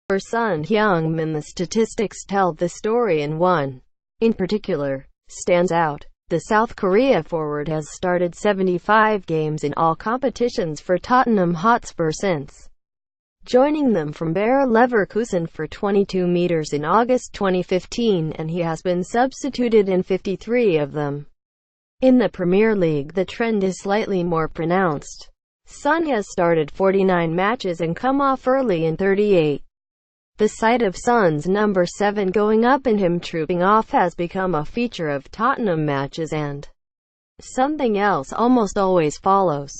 For Son Heung-min, the statistics tell the story, and one, in particular, stands out. The South Korea forward has started 75 games in all competitions for Tottenham Hotspur since joining them from Bayer Leverkusen for 22 meters in August 2015, and he has been substituted in 53 of them. In the Premier League, the trend is slightly more pronounced. Son has started 49 matches and come off early in 38. The sight of Son's number 7 going up and him trooping off has become a feature of Tottenham matches, and something else almost always follows.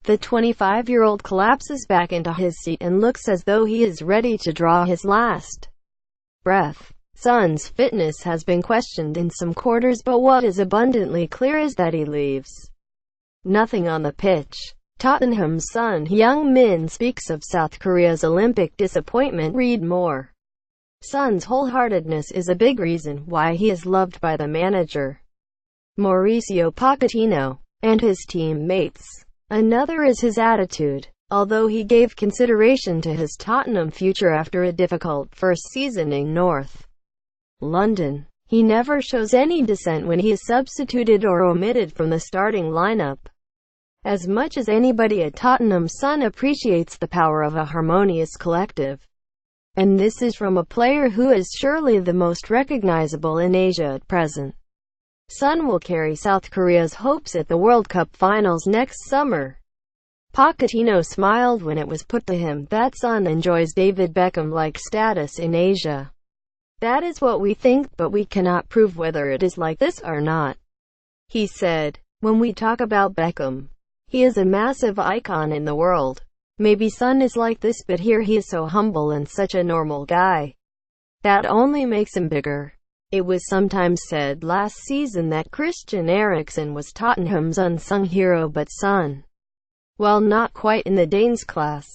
The 25-year-old collapses back into his seat and looks as though he is ready to draw his last breath. Son's fitness has been questioned in some quarters, but what is abundantly clear is that he leaves nothing on the pitch. Tottenham's Son Heung-min speaks of South Korea's Olympic disappointment. Read more. Son's wholeheartedness is a big reason why he is loved by the manager, Mauricio Pochettino, and his teammates. Another is his attitude. Although he gave consideration to his Tottenham future after a difficult first season in North London, he never shows any dissent when he is substituted or omitted from the starting lineup. As much as anybody at Tottenham, Son appreciates the power of a harmonious collective. And this is from a player who is surely the most recognizable in Asia at present. Son will carry South Korea's hopes at the World Cup finals next summer. Pochettino smiled when it was put to him that Son enjoys David Beckham-like status in Asia. That is what we think, but we cannot prove whether it is like this or not. He said, "When we talk about Beckham, he is a massive icon in the world. Maybe Son is like this, but here he is so humble and such a normal guy. That only makes him bigger." It was sometimes said last season that Christian Eriksen was Tottenham's unsung hero, but Son, while not quite in the Danes class,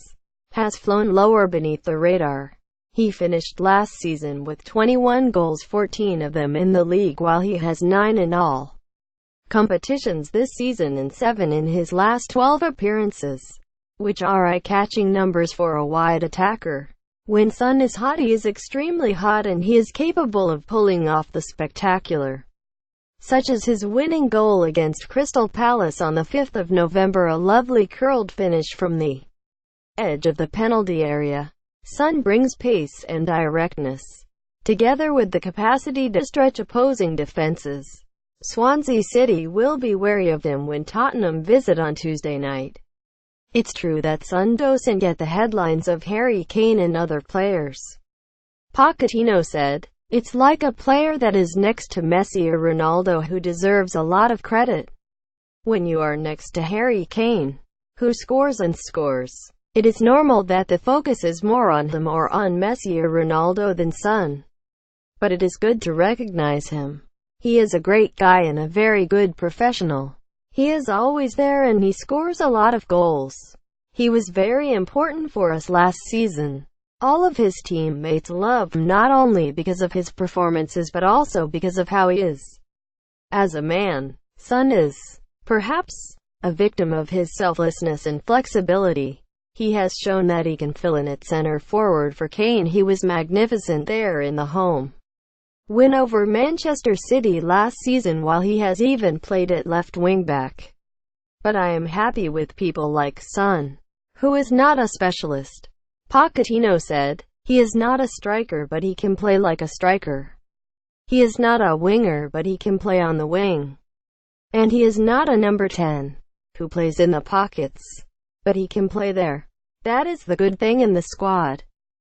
has flown lower beneath the radar. He finished last season with 21 goals, 14 of them in the league, while he has 9 in all competitions this season and 7 in his last 12 appearances, which are eye-catching numbers for a wide attacker. When Son is hot, he is extremely hot, and he is capable of pulling off the spectacular, such as his winning goal against Crystal Palace on the 5th of November, a lovely curled finish from the edge of the penalty area. Son brings pace and directness, together with the capacity to stretch opposing defenses. Swansea City will be wary of him when Tottenham visit on Tuesday night. It's true that Son doesn't get the headlines of Harry Kane and other players. Pochettino said, "It's like a player that is next to Messi or Ronaldo who deserves a lot of credit. When you are next to Harry Kane, who scores and scores, it is normal that the focus is more on him or on Messi or Ronaldo than Son. But it is good to recognize him. He is a great guy and a very good professional. He is always there and he scores a lot of goals. He was very important for us last season." All of his teammates love him not only because of his performances but also because of how he is as a man. Son is, perhaps, a victim of his selflessness and flexibility. He has shown that he can fill in at center forward for Kane. He was magnificent there in the home win over Manchester City last season, while he has even played at left wing-back. But I am happy with people like Son, who is not a specialist. Pochettino said, "He is not a striker, but he can play like a striker. He is not a winger, but he can play on the wing. And he is not a number 10, who plays in the pockets, but he can play there. That is the good thing in the squad."